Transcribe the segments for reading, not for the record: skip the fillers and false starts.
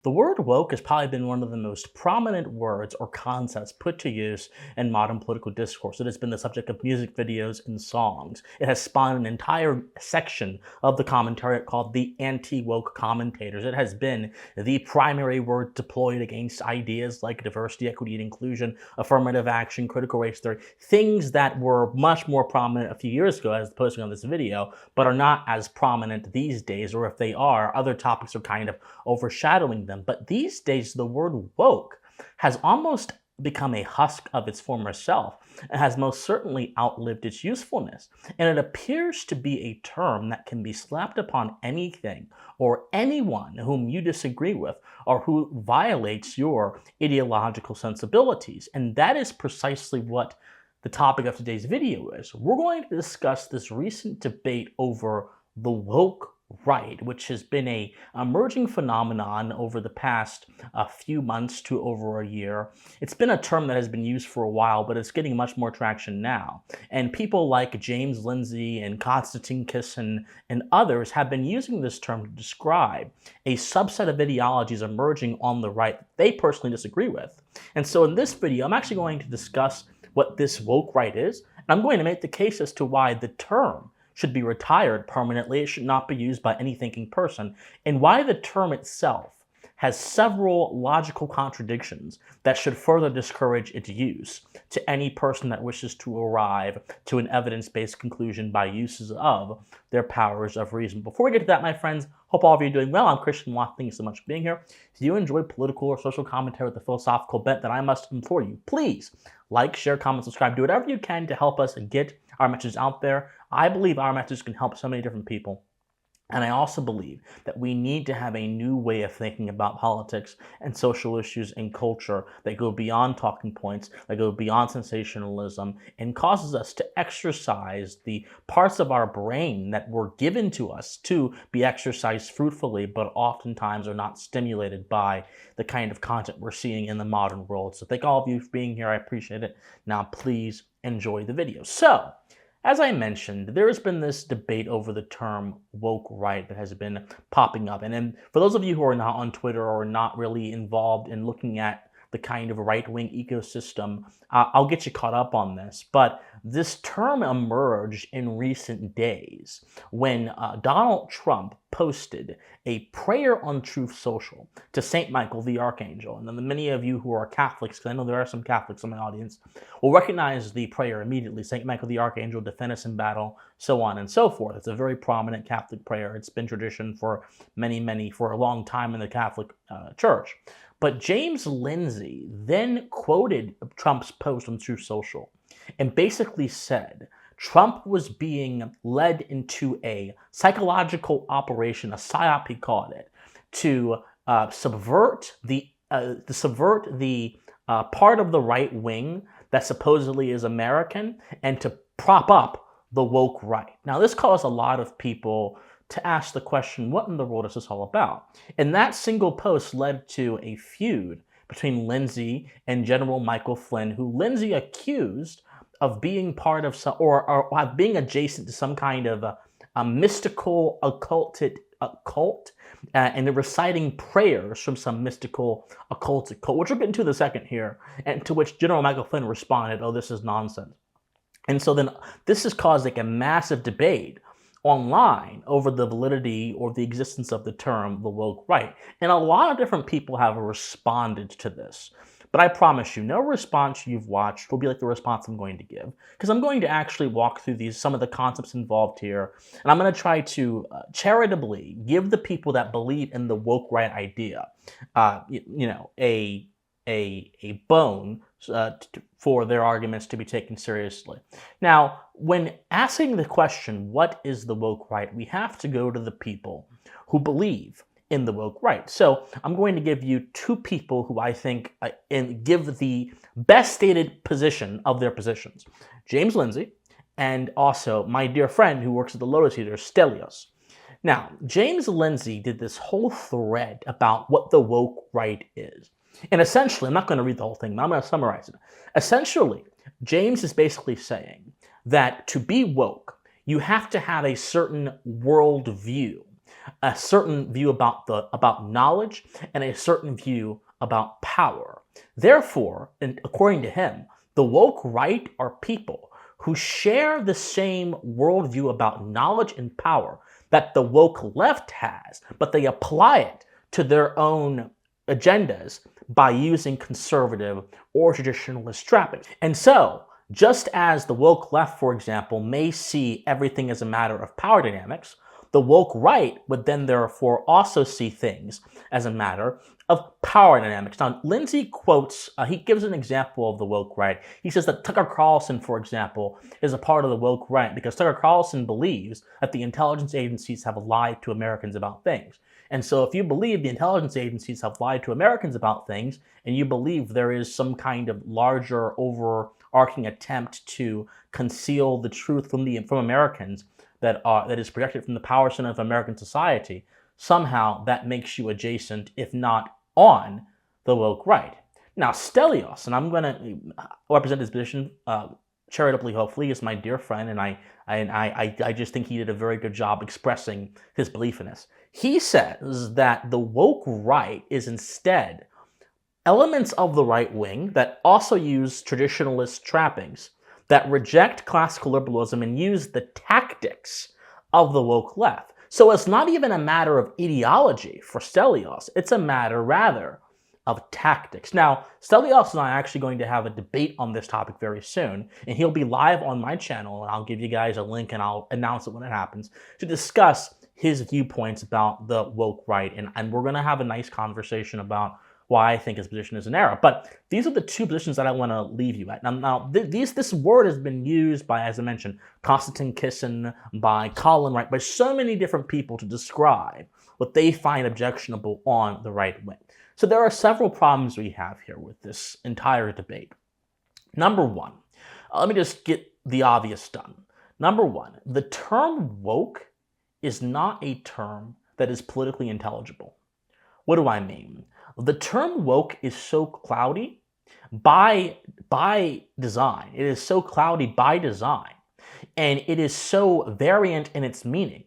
The word woke has probably been one of the most prominent words or concepts put to use in modern political discourse. It has been the subject of music videos and songs. It has spawned an entire section of the commentariat called the anti-woke commentators. It has been the primary word deployed against ideas like diversity, equity, and inclusion, affirmative action, critical race theory, things that were much more prominent a few years ago as posting on this video, but are not as prominent these days, or if they are, other topics are kind of overshadowing them. But these days, the word woke has almost become a husk of its former self and has most certainly outlived its usefulness. And it appears to be a term that can be slapped upon anything or anyone whom you disagree with or who violates your ideological sensibilities. And that is precisely what the topic of today's video is. We're going to discuss this recent debate over the woke right, which has been a emerging phenomenon over the past few months to over a year. It's been a term that has been used for a while, but it's getting much more traction now. And people like James Lindsay and Konstantin Kisin and others have been using this term to describe a subset of ideologies emerging on the right that they personally disagree with. And so in this video, I'm actually going to discuss what this woke right is, and I'm going to make the case as to why the term should be retired permanently. It should not be used by any thinking person, and why the term itself has several logical contradictions that should further discourage its use to any person that wishes to arrive to an evidence-based conclusion by uses of their powers of reason. Before we get to that, my friends, hope all of you are doing well. I'm Christian Watt. Thank you so much for being here. If you enjoy political or social commentary with a philosophical bent, then I must implore you, please like, share, comment, subscribe, do whatever you can to help us get our message out there. I believe our message can help so many different people. And I also believe that we need to have a new way of thinking about politics and social issues and culture that go beyond talking points, that go beyond sensationalism, and causes us to exercise the parts of our brain that were given to us to be exercised fruitfully, but oftentimes are not stimulated by the kind of content we're seeing in the modern world. So thank all of you for being here. I appreciate it. Now, please enjoy the video. So, as I mentioned, there has been this debate over the term woke right that has been popping up. And then for those of you who are not on Twitter or not really involved in looking at the kind of right-wing ecosystem, I'll get you caught up on this. But this term emerged in recent days when Donald Trump posted a prayer on Truth Social to St. Michael the Archangel. And then many of you who are Catholics, because I know there are some Catholics in my audience, will recognize the prayer immediately. St. Michael the Archangel, defend us in battle, so on and so forth. It's a very prominent Catholic prayer. It's been tradition for for a long time in the Catholic Church. But James Lindsay then quoted Trump's post on Truth Social and basically said Trump was being led into a psychological operation, a psyop he called it, to subvert the part of the right wing that supposedly is American and to prop up the woke right. Now, this caused a lot of people to ask the question, what in the world is this all about? And that single post led to a feud between Lindsay and General Michael Flynn, who Lindsay accused of being part of some, or being adjacent to some kind of a mystical occult, and they're reciting prayers from some mystical occultic cult, which we'll get into in a second here, and to which General Michael Flynn responded, oh, this is nonsense. And so then this has caused like a massive debate online over the validity or the existence of the term the woke right. And a lot of different people have responded to this. But I promise you, no response you've watched will be like the response I'm going to give, because I'm going to actually walk through some of the concepts involved here, and I'm going to try to charitably give the people that believe in the woke right idea, a bone for their arguments to be taken seriously. Now, when asking the question, what is the woke right, we have to go to the people who believe in the woke right. So I'm going to give you two people who I think give the best stated position of their positions. James Lindsay, and also my dear friend who works at the Lotus Eater, Stelios. Now, James Lindsay did this whole thread about what the woke right is. And essentially, I'm not going to read the whole thing, but I'm going to summarize it. Essentially, James is basically saying that to be woke, you have to have a certain worldview a certain view about knowledge, and a certain view about power. Therefore, and according to him, the woke right are people who share the same worldview about knowledge and power that the woke left has, but they apply it to their own agendas by using conservative or traditionalist trappings. And so, just as the woke left, for example, may see everything as a matter of power dynamics, the woke right would then therefore also see things as a matter of power dynamics. Now, Lindsay quotes, he gives an example of the woke right. He says that Tucker Carlson, for example, is a part of the woke right because Tucker Carlson believes that the intelligence agencies have lied to Americans about things. And so if you believe the intelligence agencies have lied to Americans about things, and you believe there is some kind of larger overarching attempt to conceal the truth from Americans that is projected from the power center of American society, somehow that makes you adjacent, if not on, the woke right. Now, Stelios, and I'm going to represent his position charitably, hopefully, is my dear friend, and I just think he did a very good job expressing his belief in this. He says that the woke right is instead elements of the right wing that also use traditionalist trappings, that reject classical liberalism and use the tactics of the woke left. So it's not even a matter of ideology for Stelios. It's a matter, rather, of tactics. Now, Stelios and I are actually going to have a debate on this topic very soon, and he'll be live on my channel, and I'll give you guys a link and I'll announce it when it happens, to discuss his viewpoints about the woke right, and we're going to have a nice conversation about why I think his position is an error. But these are the two positions that I want to leave you at. Now this word has been used by, as I mentioned, Konstantin Kisin, by Colin Wright, by so many different people to describe what they find objectionable on the right wing. So there are several problems we have here with this entire debate. Number one, let me just get the obvious done. Number one, the term woke is not a term that is politically intelligible. What do I mean? The term woke is so cloudy by design. It is so cloudy by design, and it is so variant in its meaning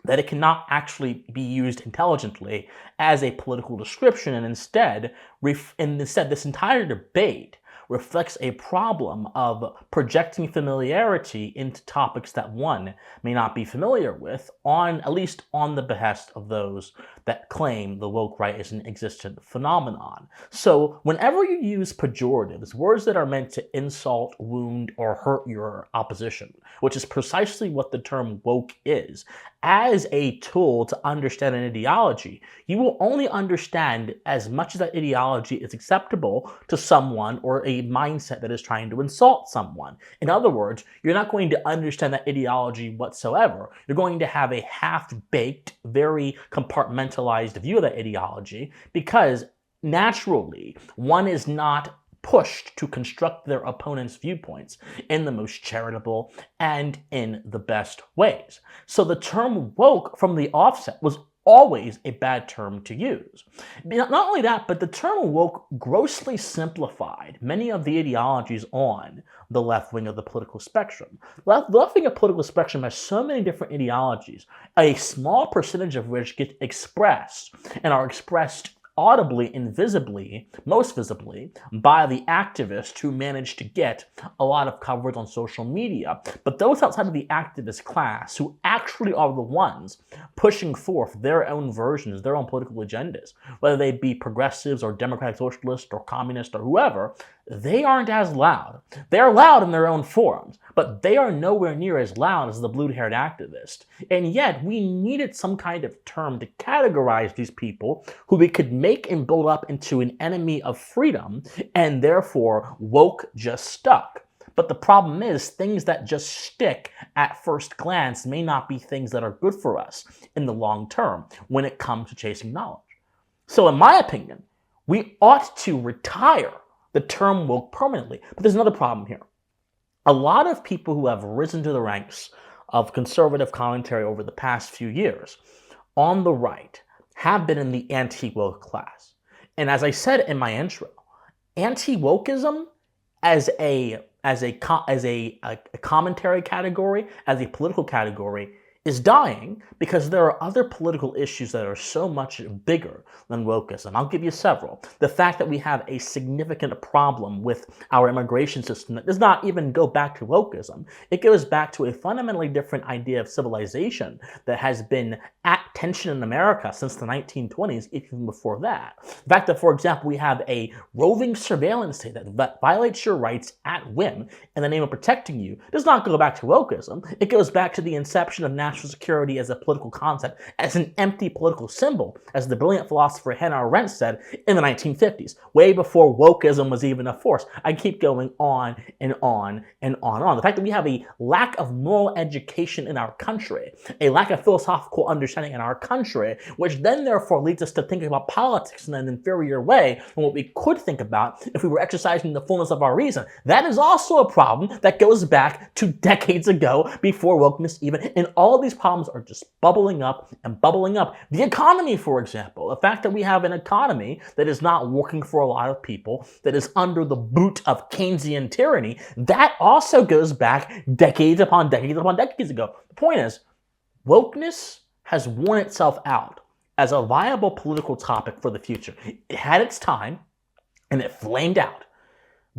that it cannot actually be used intelligently as a political description, and instead this entire debate reflects a problem of projecting familiarity into topics that one may not be familiar with, at least on the behest of those that claim the woke right is an existent phenomenon. So whenever you use pejoratives, words that are meant to insult, wound, or hurt your opposition, which is precisely what the term woke is, as a tool to understand an ideology, you will only understand as much as that ideology is acceptable to someone or a mindset that is trying to insult someone. In other words, you're not going to understand that ideology whatsoever. You're going to have a half-baked, very compartmentalized view of that ideology because naturally one is not pushed to construct their opponent's viewpoints in the most charitable and in the best ways. So the term woke from the offset was always a bad term to use. Not only that, but the term woke grossly simplified many of the ideologies on the left wing of the political spectrum. The left wing of the political spectrum has so many different ideologies, a small percentage of which get expressed and are expressed audibly and visibly, most visibly, by the activists who manage to get a lot of coverage on social media. But those outside of the activist class who actually are the ones pushing forth their own versions, their own political agendas, whether they be progressives or democratic socialists or communists or whoever, they aren't as loud. They're loud in their own forums, but they are nowhere near as loud as the blue-haired activist. And yet, we needed some kind of term to categorize these people who we could make and build up into an enemy of freedom, and therefore, woke just stuck. But the problem is, things that just stick at first glance may not be things that are good for us in the long term when it comes to chasing knowledge. So in my opinion, we ought to retire the term woke permanently. But there's another problem here. A lot of people who have risen to the ranks of conservative commentary over the past few years on the right have been in the anti-woke class. And as I said in my intro, anti-wokeism as a commentary category, as a political category, is dying because there are other political issues that are so much bigger than wokeism. I'll give you several. The fact that we have a significant problem with our immigration system that does not even go back to wokeism. It goes back to a fundamentally different idea of civilization that has been at tension in America since the 1920s, even before that. The fact that, for example, we have a roving surveillance state that violates your rights at whim in the name of protecting you does not go back to wokeism. It goes back to the inception of national security as a political concept, as an empty political symbol, as the brilliant philosopher Hannah Arendt said in the 1950s, way before wokeism was even a force. I keep going on and on and on and on. The fact that we have a lack of moral education in our country, a lack of philosophical understanding in our country, which then therefore leads us to thinking about politics in an inferior way than what we could think about if we were exercising the fullness of our reason. That is also a problem that goes back to decades ago, before wokeness even, and all of these problems are just bubbling up and bubbling up. The economy, for example, the fact that we have an economy that is not working for a lot of people, that is under the boot of Keynesian tyranny, that also goes back decades upon decades upon decades ago. The point is, wokeness has worn itself out as a viable political topic for the future. It had its time, and it flamed out.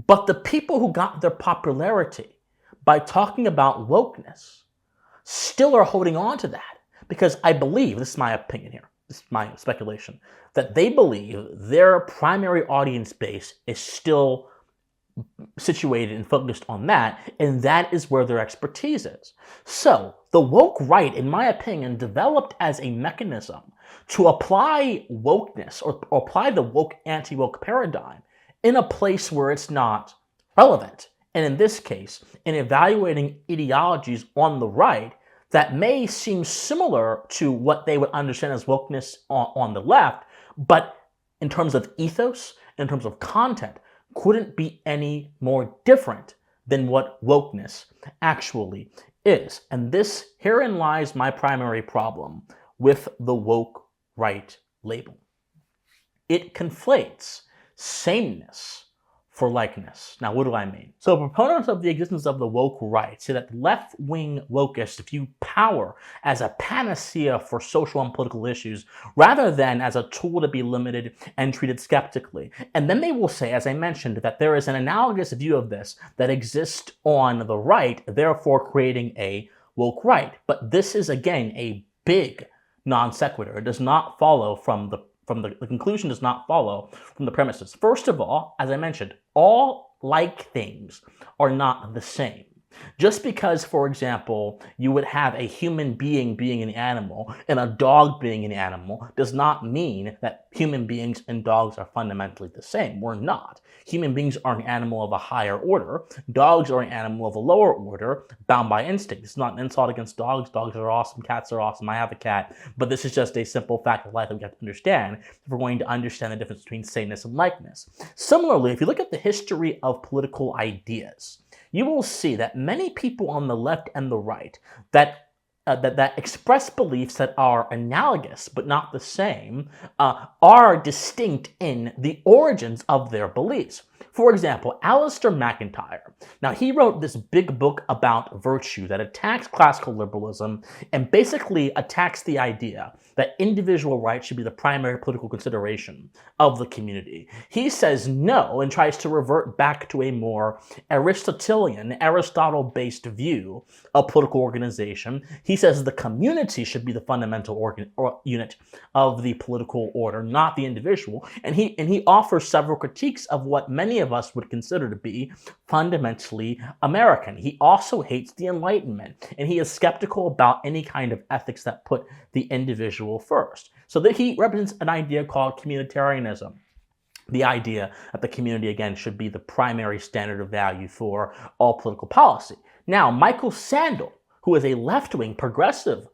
But the people who got their popularity by talking about wokeness still are holding on to that, because I believe, this is my opinion here, this is my speculation, that they believe their primary audience base is still situated and focused on that, and that is where their expertise is. So the woke right, in my opinion, developed as a mechanism to apply wokeness or apply the woke anti-woke paradigm in a place where it's not relevant. And in this case, in evaluating ideologies on the right that may seem similar to what they would understand as wokeness on the left, but in terms of ethos, in terms of content, couldn't be any more different than what wokeness actually is. And herein lies my primary problem with the woke right label. It conflates sameness for likeness. Now, what do I mean? So proponents of the existence of the woke right say that left-wing wokeists view power as a panacea for social and political issues rather than as a tool to be limited and treated skeptically. And then they will say, as I mentioned, that there is an analogous view of this that exists on the right, therefore creating a woke right. But this is, again, a big non sequitur. It does not follow from the conclusion does not follow from the premises. First of all, as I mentioned, all like things are not the same. Just because, for example, you would have a human being being an animal and a dog being an animal does not mean that human beings and dogs are fundamentally the same. We're not. Human beings are an animal of a higher order. Dogs are an animal of a lower order, bound by instinct. It's not an insult against dogs. Dogs are awesome. Cats are awesome. I have a cat. But this is just a simple fact of life that we have to understand if we're going to understand the difference between sameness and likeness. Similarly, if you look at the history of political ideas, you will see that many people on the left and the right that express beliefs that are analogous but not the same are distinct in the origins of their beliefs. For example, Alasdair MacIntyre. Now, he wrote this big book about virtue that attacks classical liberalism and basically attacks the idea that individual rights should be the primary political consideration of the community. He says no and tries to revert back to a more Aristotelian, Aristotle-based view of political organization. He says the community should be the fundamental unit of the political order, not the individual. And he offers several critiques of what many of us would consider to be fundamentally American. He also hates the Enlightenment, and he is skeptical about any kind of ethics that put the individual first. So that he represents an idea called communitarianism. The idea that the community, again, should be the primary standard of value for all political policy. Now, Michael Sandel, who is a left-wing progressive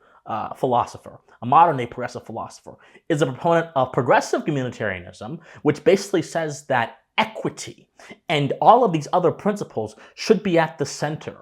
philosopher, a modern-day progressive philosopher, is a proponent of progressive communitarianism, which basically says that equity and all of these other principles should be at the center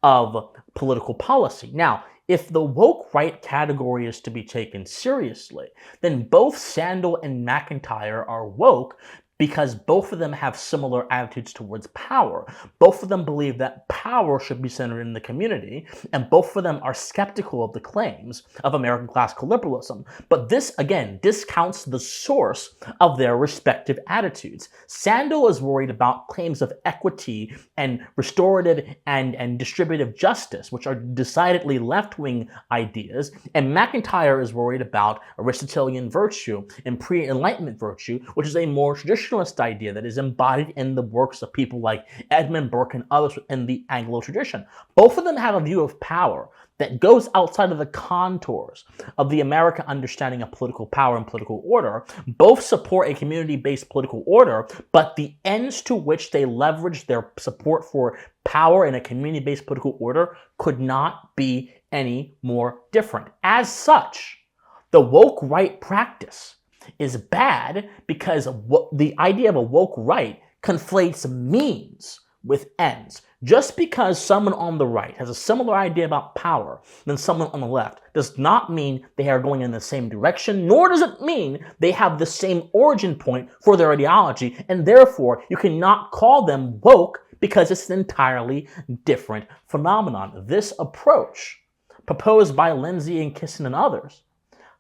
of political policy. Now, if the woke right category is to be taken seriously, then both Sandel and MacIntyre are woke because both of them have similar attitudes towards power. Both of them believe that power should be centered in the community, and both of them are skeptical of the claims of American classical liberalism. But this, again, discounts the source of their respective attitudes. Sandel is worried about claims of equity and restorative and distributive justice, which are decidedly left-wing ideas, and McIntyre is worried about Aristotelian virtue and pre-Enlightenment virtue, which is a more traditionalist idea that is embodied in the works of people like Edmund Burke and others in the Anglo tradition. Both of them have a view of power that goes outside of the contours of the American understanding of political power and political order. Both support a community-based political order, but the ends to which they leverage their support for power in a community-based political order could not be any more different. As such, the woke right practice is bad because the idea of a woke right conflates means with ends. Just because someone on the right has a similar idea about power than someone on the left does not mean they are going in the same direction, nor does it mean they have the same origin point for their ideology, and therefore you cannot call them woke because it's an entirely different phenomenon. This approach, proposed by Lindsay and Kisin and others,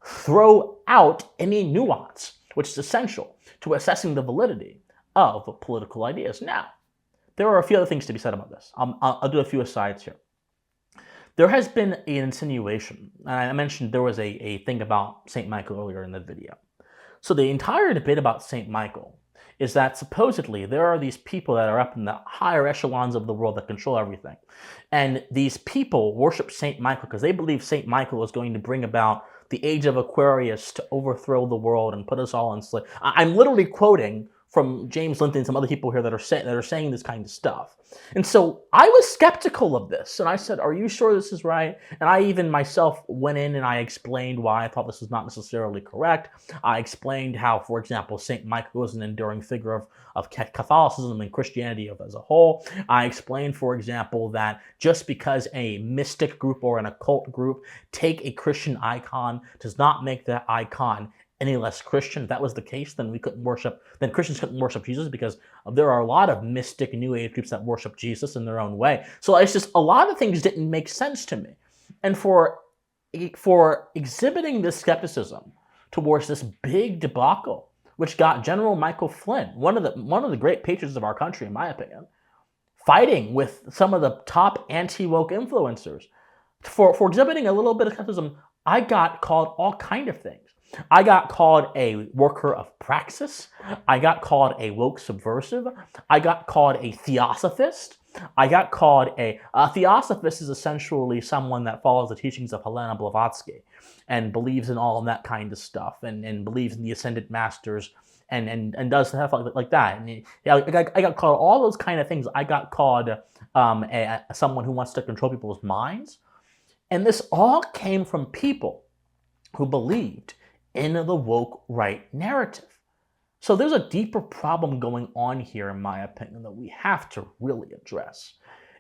throw out any nuance which is essential to assessing the validity of political ideas. Now, there are a few other things to be said about this. I'll do a few asides here. There has been an insinuation, and I mentioned there was a thing about St. Michael earlier in the video. So the entire debate about St. Michael is that supposedly there are these people that are up in the higher echelons of the world that control everything. And these people worship St. Michael because they believe St. Michael is going to bring about the age of Aquarius to overthrow the world and put us all in slavery. I'm literally quoting from James Lindsay and some other people here that are saying this kind of stuff. And so I was skeptical of this, and I said, are you sure this is right? And I even myself went in and I explained why I thought this was not necessarily correct. I explained how, for example, St. Michael was an enduring figure of Catholicism and Christianity as a whole. I explained, for example, that just because a mystic group or an occult group take a Christian icon does not make that icon any less Christian. If that was the case, then Christians couldn't worship Jesus, because there are a lot of mystic New Age groups that worship Jesus in their own way. So it's just a lot of things didn't make sense to me. And for exhibiting this skepticism towards this big debacle, which got General Michael Flynn, one of the great patriots of our country, in my opinion, fighting with some of the top anti-woke influencers, for exhibiting a little bit of skepticism, I got called all kind of things. I got called a worker of praxis. I got called a woke subversive. I got called a theosophist. I got called a theosophist is essentially someone that follows the teachings of Helena Blavatsky and believes in all of that kind of stuff and believes in the ascended masters and does stuff like that. And I got called all those kind of things. I got called someone who wants to control people's minds. And this all came from people who believed in the woke right narrative. So there's a deeper problem going on here, in my opinion, that we have to really address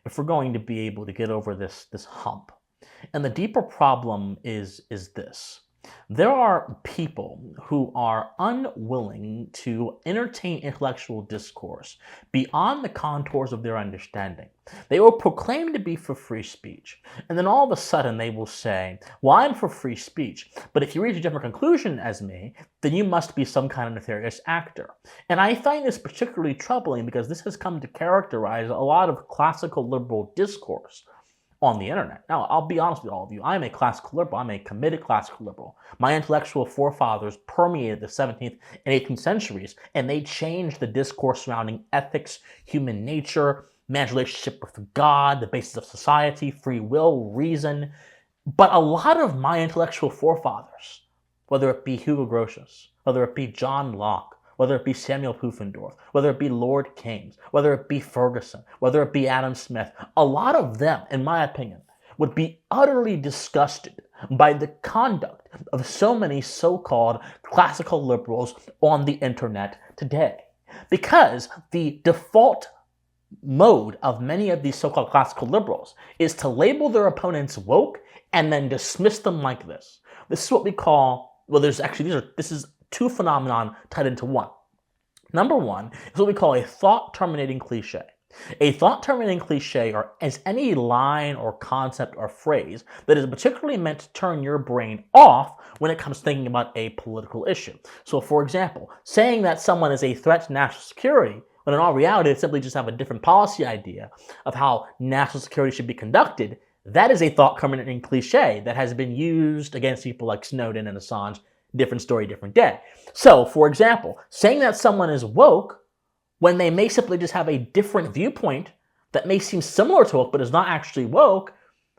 if we're going to be able to get over this hump. And the deeper problem is this. There are people who are unwilling to entertain intellectual discourse beyond the contours of their understanding. They will proclaim to be for free speech, and then all of a sudden they will say, well, I'm for free speech, but if you reach a different conclusion as me, then you must be some kind of nefarious actor. And I find this particularly troubling because this has come to characterize a lot of classical liberal discourse on the internet. Now, I'll be honest with all of you. I'm a classical liberal. I'm a committed classical liberal. My intellectual forefathers permeated the 17th and 18th centuries, and they changed the discourse surrounding ethics, human nature, man's relationship with God, the basis of society, free will, reason. But a lot of my intellectual forefathers, whether it be Hugo Grotius, whether it be John Locke, whether it be Samuel Pufendorf, whether it be Lord Keynes, whether it be Ferguson, whether it be Adam Smith, a lot of them, in my opinion, would be utterly disgusted by the conduct of so many so-called classical liberals on the internet today. Because the default mode of many of these so-called classical liberals is to label their opponents woke and then dismiss them like this. This is what we call, well, this is two phenomenon tied into one. Number one is what we call a thought-terminating cliche. A thought-terminating cliche is any line or concept or phrase that is particularly meant to turn your brain off when it comes to thinking about a political issue. So, for example, saying that someone is a threat to national security, when in all reality they simply just have a different policy idea of how national security should be conducted, that is a thought-terminating cliche that has been used against people like Snowden and Assange. Different story, different day. So, for example, saying that someone is woke when they may simply just have a different viewpoint that may seem similar to woke but is not actually woke,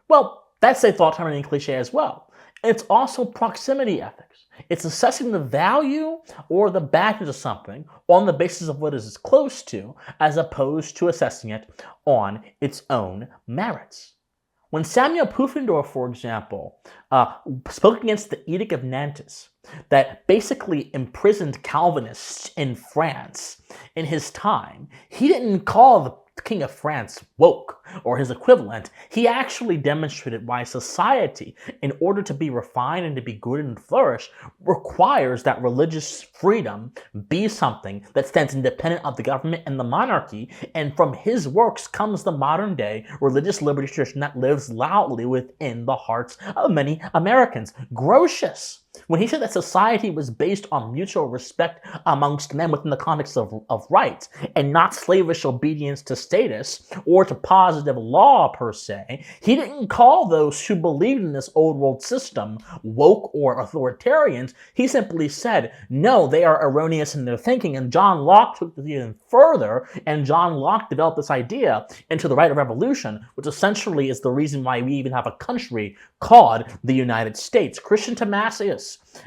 well, that's a thought-terminating cliche as well. It's also proximity ethics. It's assessing the value or the badness of something on the basis of what it is close to, as opposed to assessing it on its own merits. When Samuel Pufendorf, for example, spoke against the Edict of Nantes that basically imprisoned Calvinists in France in his time, he didn't call the King of France woke or his equivalent. He actually demonstrated why society, in order to be refined and to be good and flourish, requires that religious freedom be something that stands independent of the government and the monarchy. And from his works comes the modern day religious liberty tradition that lives loudly within the hearts of many Americans. Grotius, when he said that society was based on mutual respect amongst men within the context of rights and not slavish obedience to status or to positive law per se, he didn't call those who believed in this old world system woke or authoritarians. He simply said, no, they are erroneous in their thinking. And John Locke took it even further, and John Locke developed this idea into the right of revolution, which essentially is the reason why we even have a country called the United States. Christian Thomasius,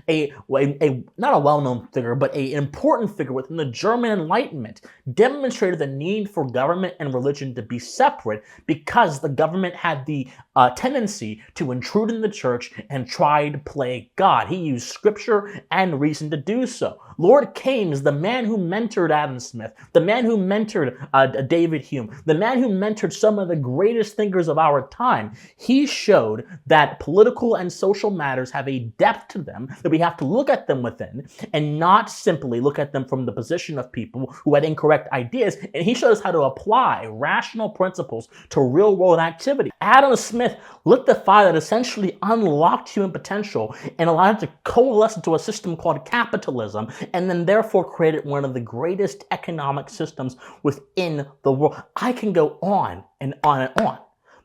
not a well-known figure, but an important figure within the German Enlightenment, demonstrated the need for government and religion to be separate because the government had the tendency to intrude in the church and try to play God. He used scripture and reason to do so. Lord Keynes, the man who mentored Adam Smith, the man who mentored David Hume, the man who mentored some of the greatest thinkers of our time, he showed that political and social matters have a depth to them, that we have to look at them within and not simply look at them from the position of people who had incorrect ideas. And he showed us how to apply rational principles to real-world activity. Adam Smith lit the fire that essentially unlocked human potential and allowed it to coalesce into a system called capitalism, and then therefore created one of the greatest economic systems within the world. I can go on and on and on.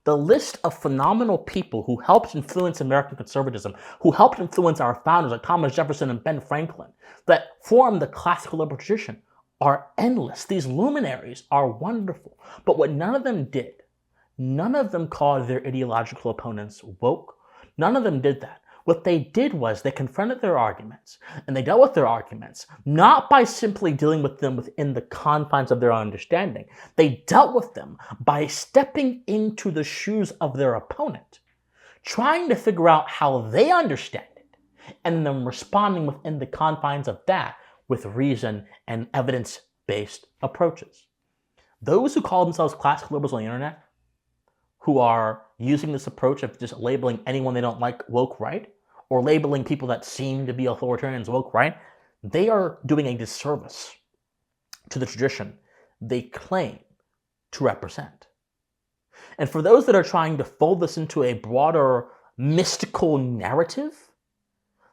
The list of phenomenal people who helped influence American conservatism, who helped influence our founders like Thomas Jefferson and Ben Franklin, that formed the classical liberal tradition, are endless. These luminaries are wonderful. But what none of them did, none of them called their ideological opponents woke. None of them did that. What they did was they confronted their arguments, and they dealt with their arguments not by simply dealing with them within the confines of their own understanding. They dealt with them by stepping into the shoes of their opponent, trying to figure out how they understand it, and then responding within the confines of that with reason and evidence-based approaches. Those who call themselves classical liberals on the internet, who are using this approach of just labeling anyone they don't like woke right, or labeling people that seem to be authoritarians woke right, they are doing a disservice to the tradition they claim to represent. And for those that are trying to fold this into a broader mystical narrative,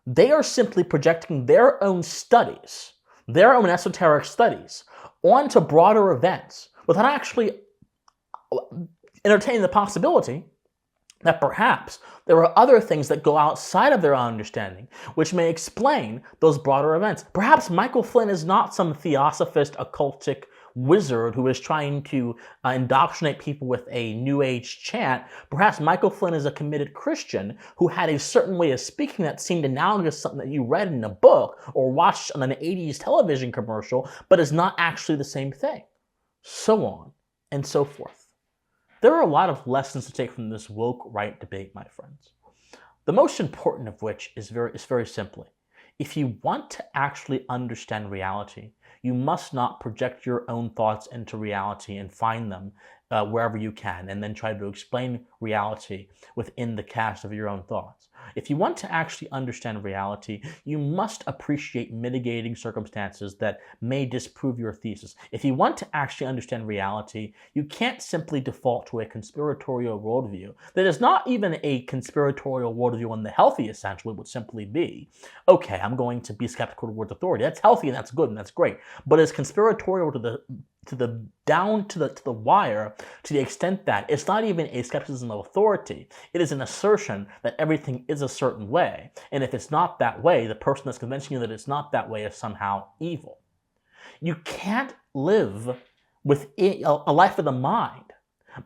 they are simply projecting their own studies, their own esoteric studies, onto broader events without actually entertaining the possibility that perhaps there are other things that go outside of their own understanding, which may explain those broader events. Perhaps Michael Flynn is not some theosophist, occultic wizard who is trying to indoctrinate people with a New Age chant. Perhaps Michael Flynn is a committed Christian who had a certain way of speaking that seemed analogous to something that you read in a book or watched on an 80s television commercial, but is not actually the same thing. So on and so forth. There are a lot of lessons to take from this woke right debate, my friends. The most important of which is very simply, if you want to actually understand reality, you must not project your own thoughts into reality and find them wherever you can, and then try to explain reality within the cast of your own thoughts. If you want to actually understand reality, you must appreciate mitigating circumstances that may disprove your thesis. If you want to actually understand reality, you can't simply default to a conspiratorial worldview. That is not even a conspiratorial worldview in the healthiest sense, which would simply be, okay, I'm going to be skeptical towards authority. That's healthy and that's good and that's great. But it's conspiratorial to the wire, to the extent that it's not even a skepticism of authority. It is an assertion that everything is a certain way. And if it's not that way, the person that's convincing you that it's not that way is somehow evil. You can't live with a life of the mind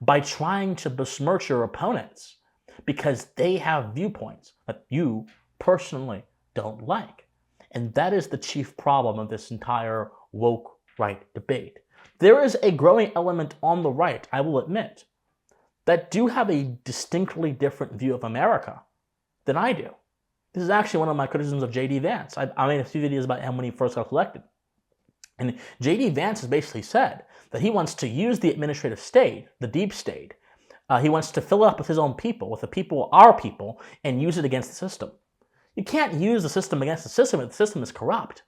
by trying to besmirch your opponents because they have viewpoints that you personally don't like. And that is the chief problem of this entire woke right debate. There is a growing element on the right, I will admit, that do have a distinctly different view of America than I do. This is actually one of my criticisms of J.D. Vance. I made a few videos about him when he first got elected. And J.D. Vance has basically said that he wants to use the administrative state, the deep state. He wants to fill it up with his own people, with the people, our people, and use it against the system. You can't use the system against the system if the system is corrupt.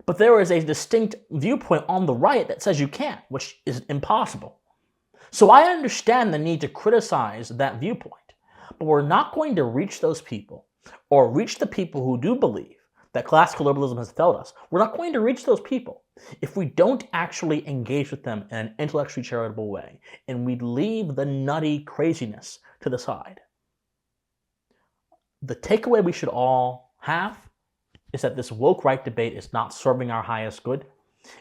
But there is a distinct viewpoint on the right that says you can't, which is impossible. So I understand the need to criticize that viewpoint, but we're not going to reach those people or reach the people who do believe that classical liberalism has failed us. We're not going to reach those people if we don't actually engage with them in an intellectually charitable way and we leave the nutty craziness to the side. The takeaway we should all have is that this woke right debate is not serving our highest good.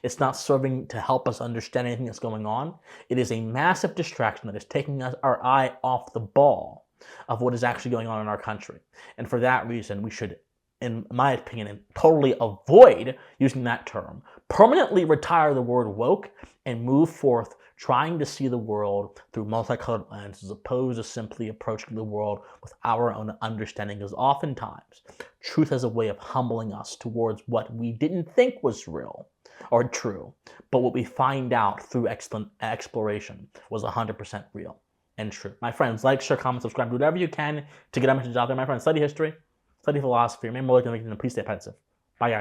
It's not serving to help us understand anything that's going on. It is a massive distraction that is taking our eye off the ball of what is actually going on in our country. And for that reason, we should, in my opinion, totally avoid using that term, permanently retire the word woke, and move forth trying to see the world through multicolored lenses as opposed to simply approaching the world with our own understanding, because oftentimes truth has a way of humbling us towards what we didn't think was real or true, but what we find out through exploration was 100% real and true. My friends, like, share, comment, subscribe, do whatever you can to get our message out there. My friends, study history, study philosophy, remain more than please stay pensive. Bye, guys.